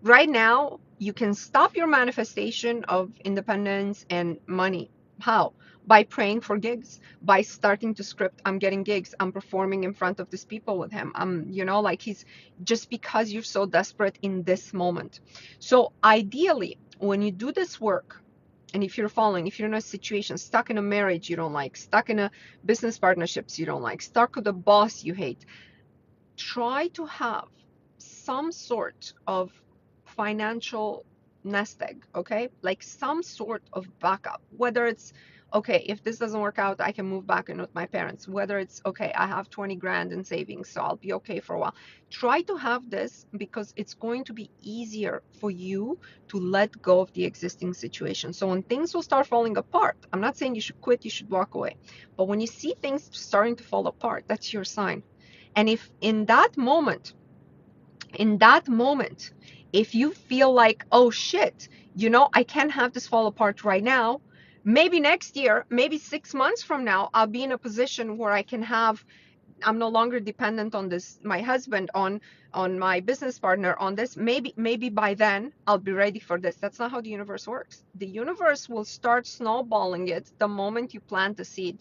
Right now, you can stop your manifestation of independence and money. How? By praying for gigs, by starting to script, I'm getting gigs, I'm performing in front of these people with him. Like he's, just because you're so desperate in this moment. So ideally, when you do this work, and if you're in a situation, stuck in a marriage you don't like, stuck in a business partnerships you don't like, stuck with a boss you hate, try to have some sort of financial nest egg, okay? Like some sort of backup, whether it's, okay, if this doesn't work out, I can move back in with my parents. Whether it's, okay, I have 20 grand in savings, so I'll be okay for a while. Try to have this, because it's going to be easier for you to let go of the existing situation. So when things will start falling apart, I'm not saying you should quit, you should walk away, but when you see things starting to fall apart, that's your sign. And if in that moment, if you feel like, oh shit, I can't have this fall apart right now, maybe next year, maybe 6 months from now, I'll be in a position where I'm no longer dependent on this, my husband, on my business partner, on this. Maybe by then I'll be ready for this. That's not how the universe works. The universe will start snowballing it the moment you plant the seed.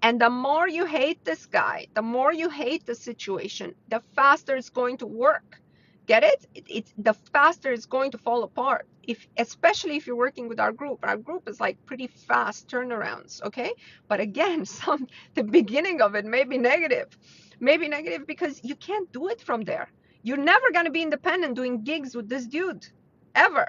And the more you hate this guy, the more you hate the situation, the faster it's going to work. Get it? It's the faster it's going to fall apart. Especially if you're working with our group. Our group is like pretty fast turnarounds, okay? But again, the beginning of it may be negative. Maybe negative because you can't do it from there. You're never going to be independent doing gigs with this dude, ever.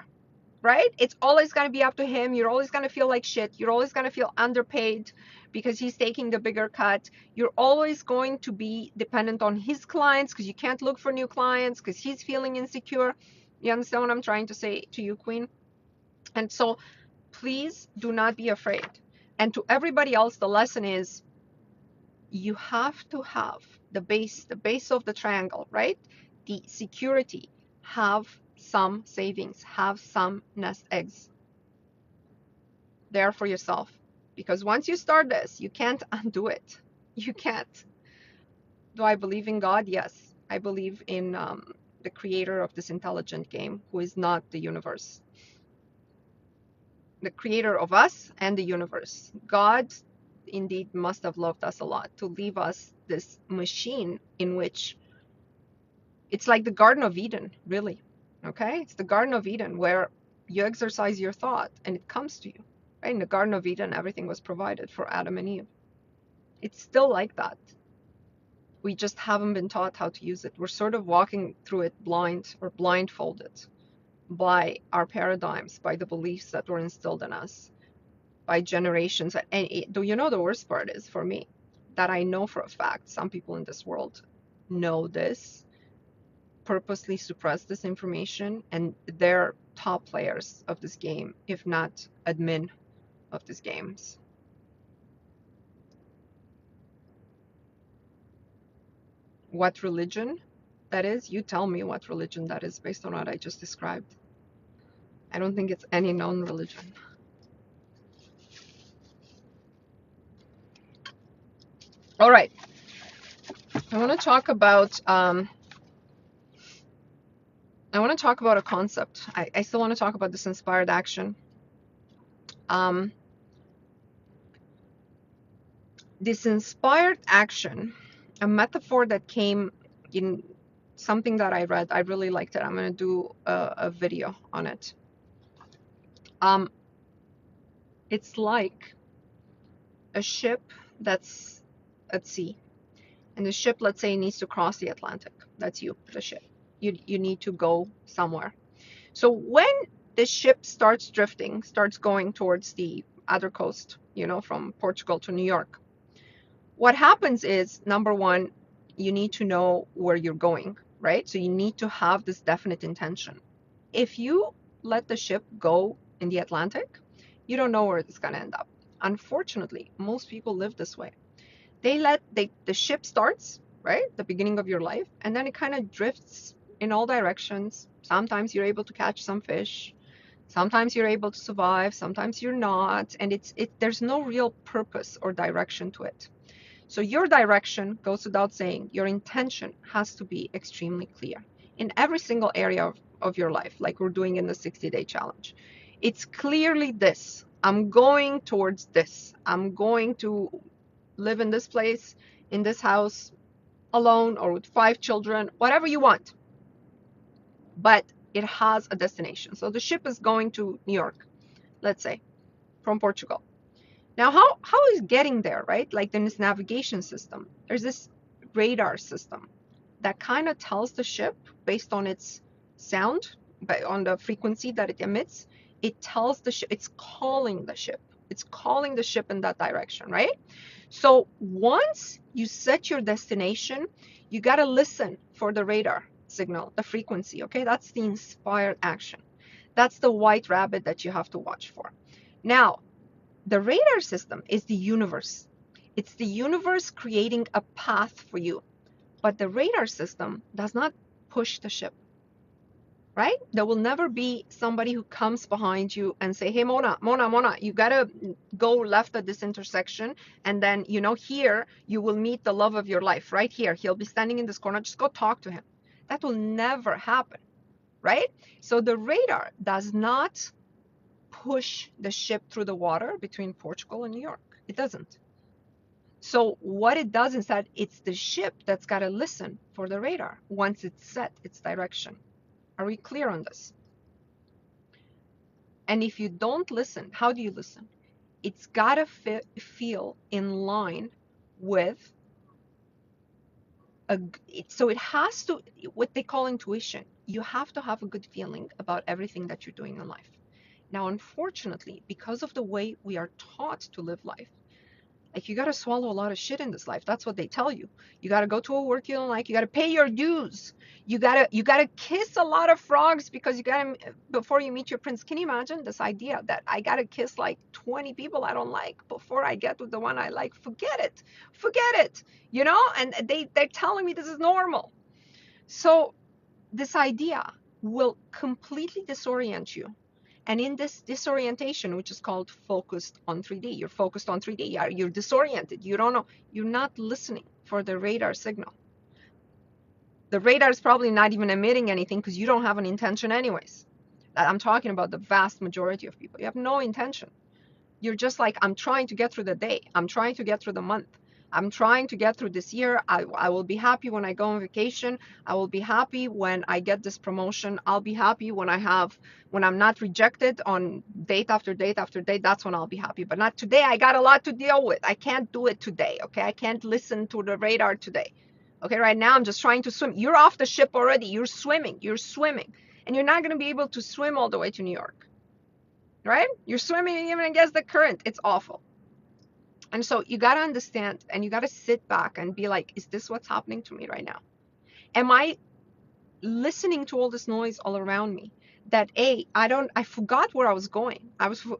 Right? It's always going to be up to him. You're always going to feel like shit. You're always going to feel underpaid because he's taking the bigger cut. You're always going to be dependent on his clients because you can't look for new clients because he's feeling insecure. You understand what I'm trying to say to you, Queen? And so please do not be afraid. And to everybody else, the lesson is, you have to have the base of the triangle, right? The security. Have some savings, have some nest eggs there for yourself, because once you start this, you can't undo it. You can't. Do I believe in God? Yes. I believe in the creator of this intelligent game, who is not the universe. The creator of us and the universe. God indeed must have loved us a lot to leave us this machine in which it's like the Garden of Eden, really. Okay? It's the Garden of Eden where you exercise your thought and it comes to you. Right? In the Garden of Eden, everything was provided for Adam and Eve. It's still like that. We just haven't been taught how to use it. We're sort of walking through it blind or blindfolded by our paradigms, by the beliefs that were instilled in us, by generations. And do you know the worst part is for me that I know for a fact some people in this world know this, purposely suppress this information, and they're top players of this game, if not admin of these games. What religion that is? You tell me what religion that is based on what I just described. I don't think it's any known religion. All right. I want to talk about a concept. I still want to talk about this inspired action. This inspired action, a metaphor that came in something that I read. I really liked it. I'm going to do a video on it. It's like a ship that's at sea. And the ship, let's say, needs to cross the Atlantic. That's you, the ship. You need to go somewhere. So when the ship starts drifting, starts going towards the other coast, from Portugal to New York, what happens is, number one, you need to know where you're going, right? So you need to have this definite intention. If you let the ship go in the Atlantic, you don't know where it's going to end up. Unfortunately, most people live this way. The ship starts, right, the beginning of your life, and then it kind of drifts in all directions. Sometimes you're able to catch some fish. Sometimes you're able to survive. Sometimes you're not. And there's no real purpose or direction to it. So your direction goes without saying. Your intention has to be extremely clear in every single area of your life, like we're doing in the 60-day challenge. It's clearly this. I'm going towards this. I'm going to live in this place, in this house, alone or with 5 children, whatever you want. But it has a destination. So the ship is going to New York, let's say, from Portugal. Now, how is getting there, right? Like in this navigation system, there's this radar system that kind of tells the ship based on its sound, on the frequency that it emits. It tells the ship, it's calling the ship. It's calling the ship in that direction, right? So once you set your destination, you got to listen for the radar signal, the frequency, okay? That's the inspired action. That's the white rabbit that you have to watch for. Now, the radar system is the universe. It's the universe creating a path for you. But the radar system does not push the ship, right? There will never be somebody who comes behind you and say, hey, Mona, you got to go left at this intersection. And then, here you will meet the love of your life right here. He'll be standing in this corner. Just go talk to him. That will never happen, right? So the radar does not push the ship through the water between Portugal and New York. It doesn't. So what it does is that it's the ship that's got to listen for the radar once it's set its direction. Are we clear on this? And if you don't listen, how do you listen? It's got to feel in line with so it has to, what they call intuition. You have to have a good feeling about everything that you're doing in life. Now, unfortunately, because of the way we are taught to live life, like you got to swallow a lot of shit in this life. That's what they tell you. You got to go to a work you don't like. You got to pay your dues. You got to kiss a lot of frogs because you got to, before you meet your prince. Can you imagine this idea that I got to kiss like 20 people I don't like before I get with the one I like? Forget it. And they're telling me this is normal. So this idea will completely disorient you. And in this disorientation, which is called focused on 3D, you're focused on 3D, you're disoriented, you don't know, you're not listening for the radar signal. The radar is probably not even emitting anything because you don't have an intention anyways. I'm talking about the vast majority of people. You have no intention. You're just like, I'm trying to get through the day. I'm trying to get through the month. I'm trying to get through this year. I will be happy when I go on vacation. I will be happy when I get this promotion. I'll be happy when I'm not rejected on date after date after date. That's when I'll be happy. But not today. I got a lot to deal with. I can't do it today. Okay. I can't listen to the radar today. Okay. Right now, I'm just trying to swim. You're off the ship already. You're swimming. You're swimming. And you're not going to be able to swim all the way to New York. Right? You're swimming even against the current. It's awful. And so you got to understand and you got to sit back and be like, is this what's happening to me right now? Am I listening to all this noise all around me that I forgot where I was going.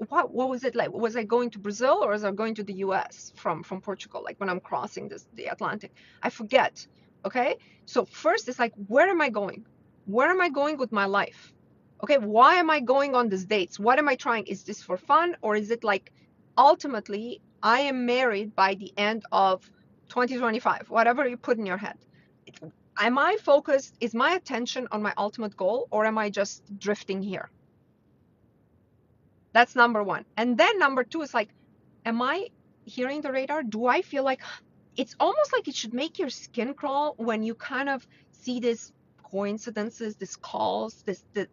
What was it like? Was I going to Brazil or was I going to the US from Portugal? Like when I'm crossing the Atlantic, I forget. Okay. So first it's like, where am I going? Where am I going with my life? Okay. Why am I going on these dates? What am I trying? Is this for fun or is it like ultimately I am married by the end of 2025, whatever you put in your head? Am I focused? Is my attention on my ultimate goal or am I just drifting here? That's number one. And then number two is like, am I hearing the radar? Do I feel like it's almost like it should make your skin crawl when you kind of see these coincidences, these calls,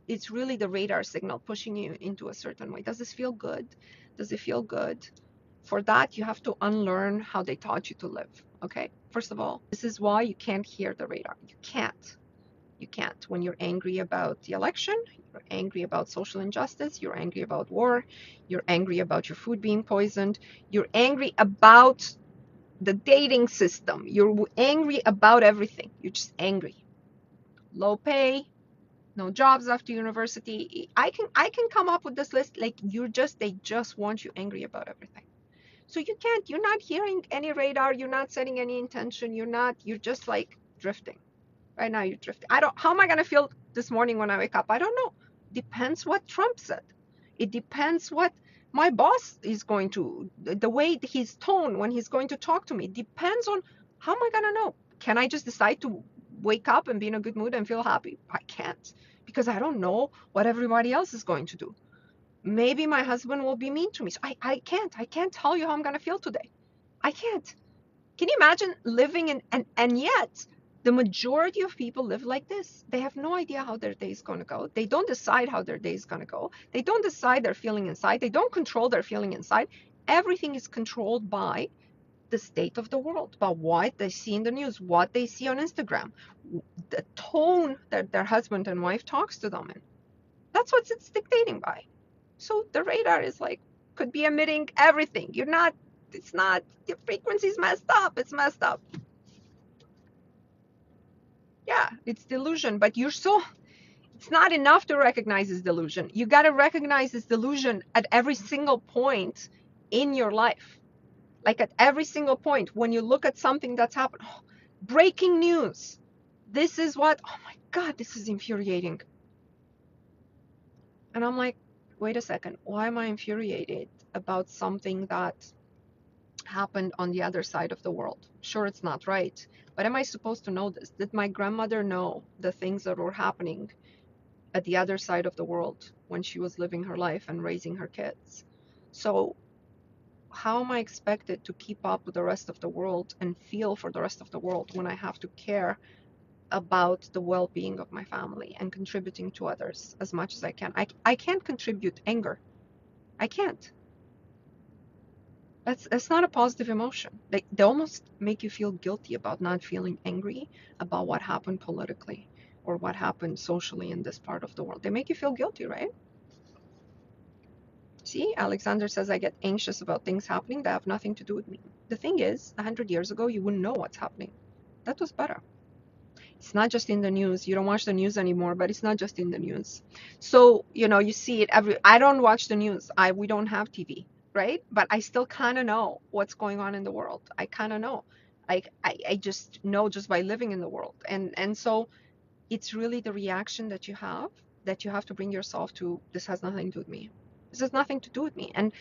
it's really the radar signal pushing you into a certain way. Does this feel good? Does it feel good? For that, you have to unlearn how they taught you to live. Okay. First of all, this is why you can't hear the radar. You can't. You can't. When you're angry about the election, you're angry about social injustice, you're angry about war, you're angry about your food being poisoned, you're angry about the dating system, you're angry about everything. You're just angry. Low pay, no jobs after university. I can come up with this list. Like they just want you angry about everything. So you're not hearing any radar, you're not setting any intention, you're just like drifting. Right now you're drifting. How am I going to feel this morning when I wake up? I don't know. Depends what Trump said. It depends what my boss is going to, the way his tone when he's going to talk to me. Depends on how am I going to know? Can I just decide to wake up and be in a good mood and feel happy? I can't because I don't know what everybody else is going to do. Maybe my husband will be mean to me. So I can't tell you how I'm going to feel today. I can't. Can you imagine living in, and yet the majority of people live like this. They have no idea how their day is going to go. They don't decide how their day is going to go. They don't decide their feeling inside. They don't control their feeling inside. Everything is controlled by the state of the world, by what they see in the news, what they see on Instagram, the tone that their husband and wife talks to them in. That's what it's dictating by. So the radar is like, could be emitting everything. It's not, the frequency's messed up. It's messed up. Yeah, it's delusion, but it's not enough to recognize this delusion. You got to recognize this delusion at every single point in your life. Like at every single point, when you look at something that's happened, breaking news. This is what, oh my God, this is infuriating. And I'm like, wait a second, why am I infuriated about something that happened on the other side of the world? Sure, it's not right, but am I supposed to know this? Did my grandmother know the things that were happening at the other side of the world when she was living her life and raising her kids? So how am I expected to keep up with the rest of the world and feel for the rest of the world when I have to care about the well-being of my family and contributing to others as much as I can? I can't contribute anger. I can't. That's not a positive emotion. They almost make you feel guilty about not feeling angry about what happened politically or what happened socially in this part of the world. They make you feel guilty, right? See, Alexander says, I get anxious about things happening that have nothing to do with me. The thing is, 100 years ago, you wouldn't know what's happening. That was better. It's not just in the news. You don't watch the news anymore, but it's not just in the news. So, you see it I don't watch the news. We don't have TV, right? But I still kind of know what's going on in the world. I kind of know. I just know just by living in the world. And so it's really the reaction that you have to bring yourself to, this has nothing to do with me. This has nothing to do with me. And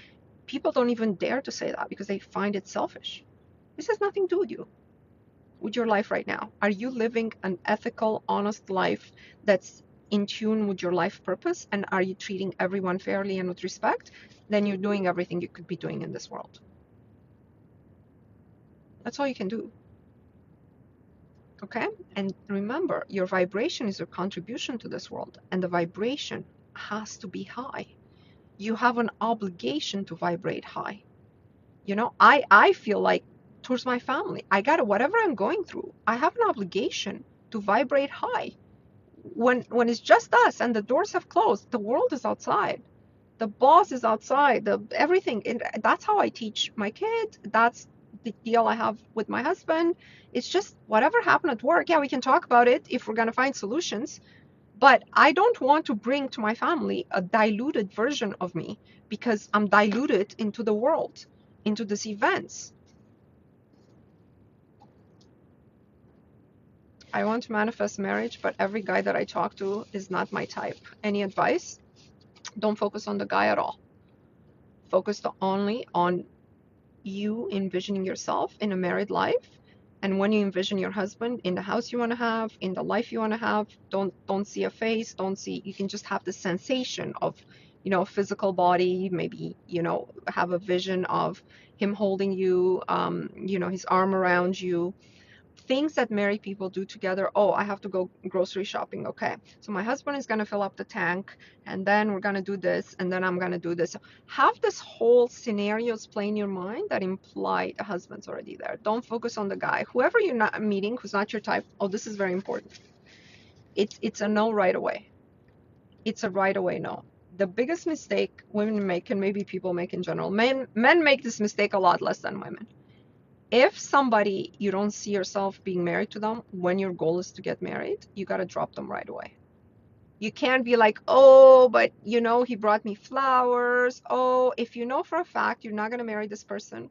people don't even dare to say that because they find it selfish. This has nothing to do with you. with your life right now? Are you living an ethical, honest life that's in tune with your life purpose? And are you treating everyone fairly and with respect? Then you're doing everything you could be doing in this world. That's all you can do. Okay? And remember, your vibration is your contribution to this world, and the vibration has to be high. You have an obligation to vibrate high. You know, I feel like towards my family, I gotta, whatever I'm going through, I have an obligation to vibrate high. When it's just us and the doors have closed, the world is outside. The boss is outside, everything. That's how I teach my kids. That's the deal I have with my husband. It's just whatever happened at work, yeah, we can talk about it if we're gonna find solutions. But I don't want to bring to my family a diluted version of me, because I'm diluted into the world, into these events. I want to manifest marriage, but every guy that I talk to is not my type. Any advice? Don't focus on the guy at all. Focus only on you envisioning yourself in a married life. And when you envision your husband in the house you want to have, in the life you want to have, don't see a face, don't see, you can just have the sensation of, you know, physical body, maybe, you know, have a vision of him holding you, you know, his arm around you. Things that married people do together. Oh, I have to go grocery shopping. Okay, so my husband is going to fill up the tank, and then we're going to do this, and then I'm going to do this. Have this whole scenarios play in your mind that imply the husband's already there. Don't focus on the guy. Whoever you're not meeting who's not your type, oh, this is very important. It's a no right away. It's a right away no. The biggest mistake women make, and maybe people make in general, men make this mistake a lot less than women. If somebody, you don't see yourself being married to them when your goal is to get married, you got to drop them right away. You can't be like, oh, but you know, he brought me flowers. Oh, if you know for a fact you're not going to marry this person,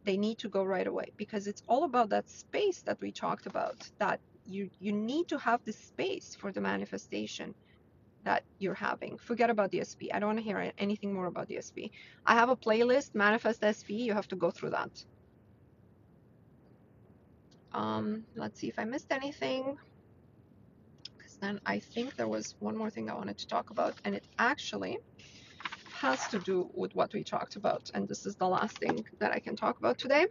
they need to go right away, because it's all about that space that we talked about, that you need to have the space for the manifestation that you're having. Forget about the SP. I don't want to hear anything more about the SP. I have a playlist, Manifest SP. You have to go through that. Let's see if I missed anything, because then I think there was one more thing I wanted to talk about, and it actually has to do with what we talked about, and this is the last thing that I can talk about today.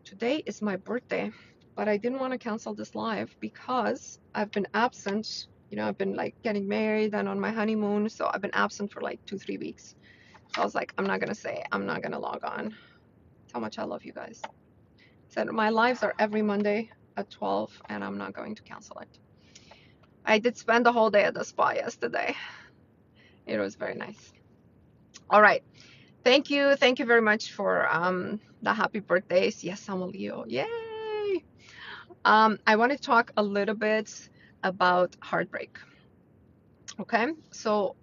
Today is my birthday, but I didn't want to cancel this live because I've been absent. You know, I've been like getting married and on my honeymoon, so I've been absent for like 2-3 weeks. So I was like, I'm not gonna log on. That's how much I love you guys. Said my lives are every Monday at 12, and I'm not going to cancel it. I did spend the whole day at the spa yesterday. It was very nice. All right. Thank you very much for the happy birthdays. Yes, I'm a Leo. Yay! I want to talk a little bit about heartbreak. Okay, so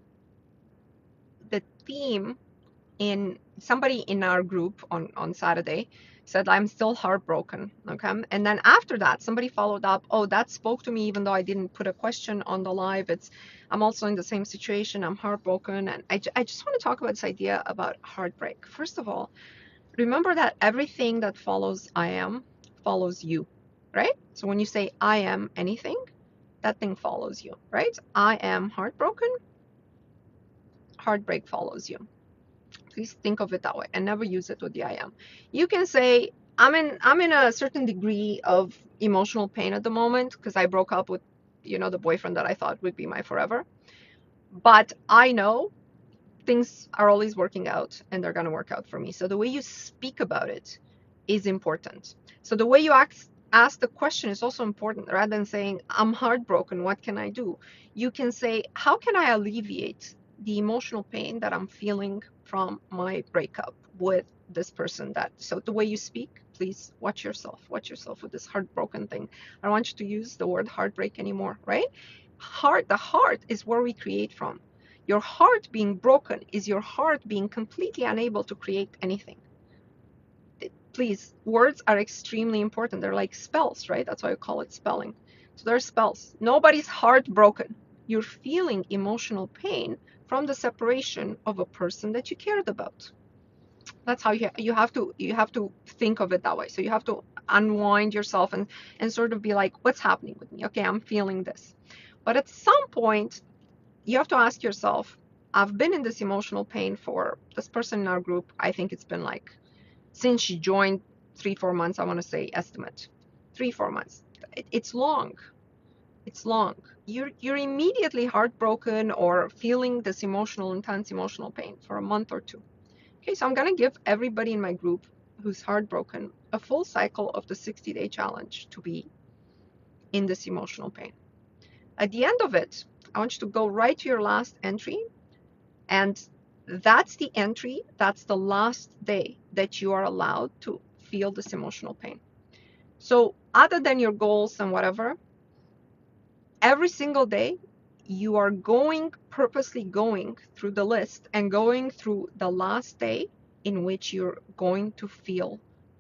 the theme, in somebody in our group on Saturday said, I'm still heartbroken. Okay, and then after that somebody followed up, oh, that spoke to me even though I didn't put a question on the live. I'm also in the same situation, I'm heartbroken. And I just want to talk about this idea about heartbreak. First of all, remember that everything that follows I am follows you, right? So when you say I am anything, that thing follows you, right? I am heartbroken, heartbreak follows you. Please think of it that way and never use it with the I am. You can say, I'm in a certain degree of emotional pain at the moment because I broke up with, you know, the boyfriend that I thought would be my forever. But I know things are always working out and they're going to work out for me. So the way you speak about it is important. So the way you ask the question is also important. Rather than saying, I'm heartbroken, what can I do? You can say, how can I alleviate the emotional pain that I'm feeling from my breakup with this person? So the way you speak, please watch yourself with this heartbroken thing. I don't want you to use the word heartbreak anymore, right? The heart is where we create from. Your heart being broken is your heart being completely unable to create anything. Please, words are extremely important. They're like spells, right? That's why I call it spelling. So they're spells. Nobody's heart broken. You're feeling emotional pain from the separation of a person that you cared about. That's how you have to think of it that way. So you have to unwind yourself and sort of be like, what's happening with me? Okay, I'm feeling this. But at some point, you have to ask yourself, I've been in this emotional pain for this person in our group. I think it's been like since she joined 3-4 months, I want to say estimate 3-4 months. It's long. It's long. You're immediately heartbroken or feeling this intense emotional pain for a month or two. Okay, so I'm going to give everybody in my group who's heartbroken a full cycle of the 60-day challenge to be in this emotional pain. At the end of it, I want you to go right to your last entry, and that's the entry, that's the last day that you are allowed to feel this emotional pain. So other than your goals and whatever, every single day you are purposely going through the list and going through the last day in which you're going to feel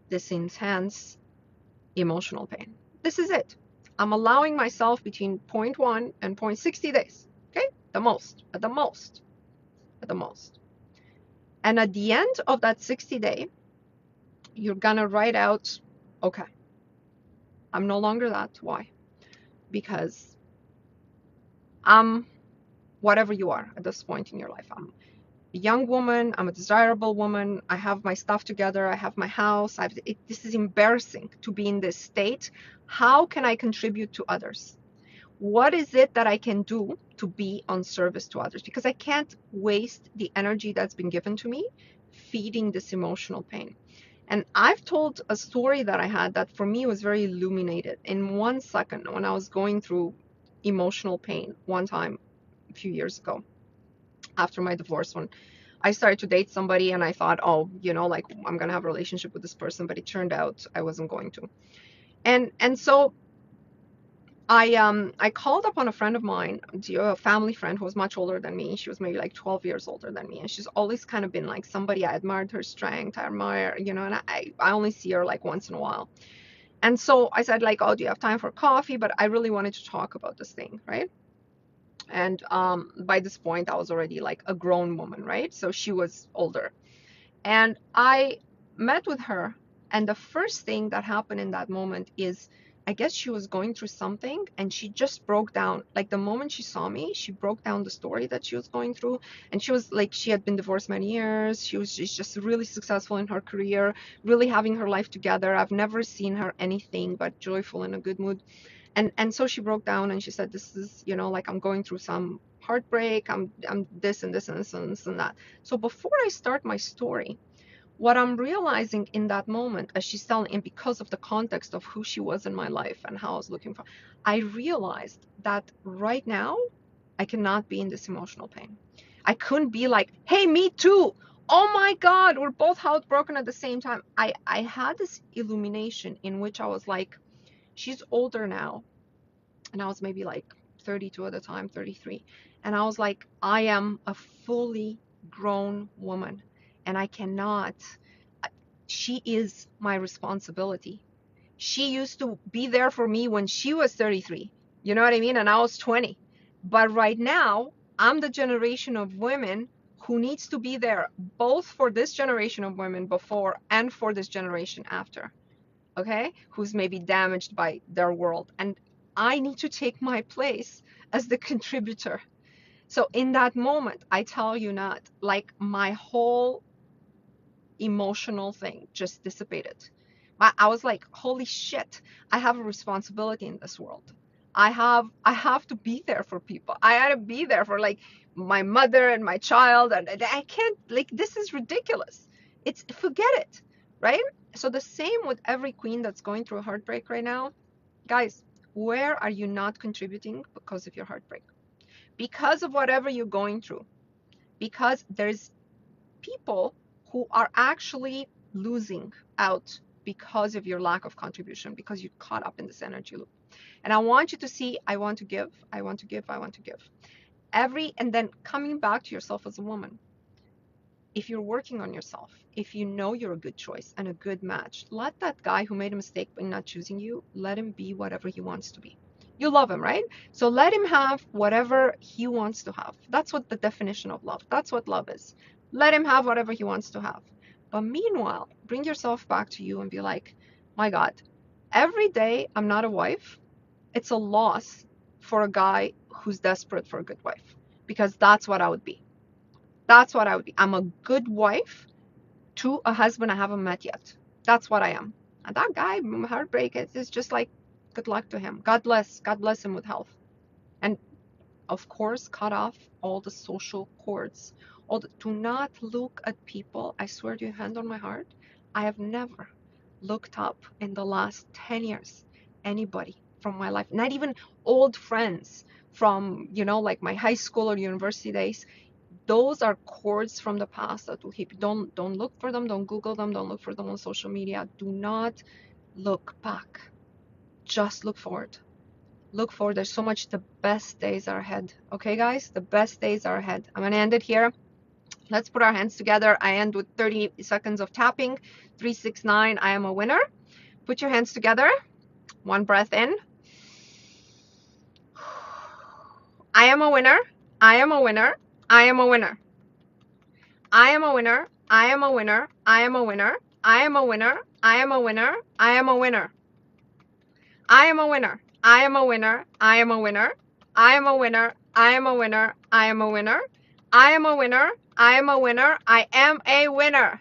this intense emotional pain. This is it. I'm allowing myself between 0.1 and 0.60 days. Okay? At the most. And at the end of that 60-day, you're gonna write out, okay, I'm no longer that. Why? Because I'm whatever you are at this point in your life. I'm a young woman, I'm a desirable woman, I have my stuff together, I have my house, this is embarrassing to be in this state. How can I contribute to others? What is it that I can do to be on service to others? Because I can't waste the energy that's been given to me feeding this emotional pain. And I've told a story that I had that for me was very illuminated. In 1 second, when I was going through emotional pain one time a few years ago, after my divorce, when I started to date somebody and I thought, oh, like I'm going to have a relationship with this person, but it turned out I wasn't going to. And so I called upon a friend of mine, a family friend who was much older than me. She was maybe like 12 years older than me. And she's always kind of been like somebody I admired her strength. I admire, and I only see her like once in a while. And so I said like, oh, do you have time for coffee? But I really wanted to talk about this thing, right? And by this point, I was already like a grown woman, right? So she was older. And I met with her. And the first thing that happened in that moment is, I guess she was going through something and she just broke down. Like the moment she saw me, she broke down the story that she was going through. And she was like, she had been divorced many years. She's just really successful in her career, really having her life together. I've never seen her anything but joyful and a good mood. And so she broke down and she said, this is, like I'm going through some heartbreak. I'm this and this and this and this and that. So before I start my story, what I'm realizing in that moment as she's telling, and because of the context of who she was in my life and how I was looking for, I realized that right now I cannot be in this emotional pain. I couldn't be like, hey, me too. Oh my God, we're both heartbroken at the same time. I had this illumination in which I was like, she's older now. And I was maybe like 32 at the time, 33. And I was like, I am a fully grown woman and I cannot, she is my responsibility. She used to be there for me when she was 33. You know what I mean? And I was 20. But right now, I'm the generation of women who needs to be there both for this generation of women before and for this generation after. Okay? Who's maybe damaged by their world. And I need to take my place as the contributor. So in that moment, I tell you not, like my whole emotional thing just dissipated. I was like, holy shit, I have a responsibility in this world. I have to be there for people. I had to be there for like my mother and my child, and I can't, like, this is ridiculous. It's, forget it, right? So the same with every queen that's going through a heartbreak right now. Guys, where are you not contributing because of your heartbreak? Because of whatever you're going through. Because there's people who are actually losing out because of your lack of contribution, because you're caught up in this energy loop. And I want you to see, I want to give, I want to give, I want to give. And then coming back to yourself as a woman. If you're working on yourself, if you know you're a good choice and a good match, let that guy who made a mistake by not choosing you, let him be whatever he wants to be. You love him, right? So let him have whatever he wants to have. That's what the definition of love. That's what love is. Let him have whatever he wants to have. But meanwhile, bring yourself back to you and be like, my God, Every day I'm not a wife, it's a loss for a guy who's desperate for a good wife, because that's what I would be. That's what I would be. I'm a good wife to a husband I haven't met yet. That's what I am. And that guy, Heartbreak, is just like, good luck to him. God bless him with health. And of course, cut off all the social cords. Do not look at people. I swear to you, hand on my heart, I have never looked up in the last 10 years anybody from my life, not even old friends from, like my high school or university days. Those are cords from the past that will keep you. Don't look for them. Don't Google them. Don't look for them on social media. Do not look back. Just look forward. Look forward. There's so much. The best days are ahead. Okay, guys? The best days are ahead. I'm going to end it here. Let's put our hands together. I end with 30 seconds of tapping. 3, 6, 9. I am a winner. Put your hands together. One breath in. I am a winner. I am a winner. I am a winner. I am a winner. I am a winner. I am a winner. I am a winner. I am a winner. I am a winner. I am a winner. I am a winner. I am a winner. I am a winner. I am a winner. I am a winner. I am a winner. I am a winner. I am a winner.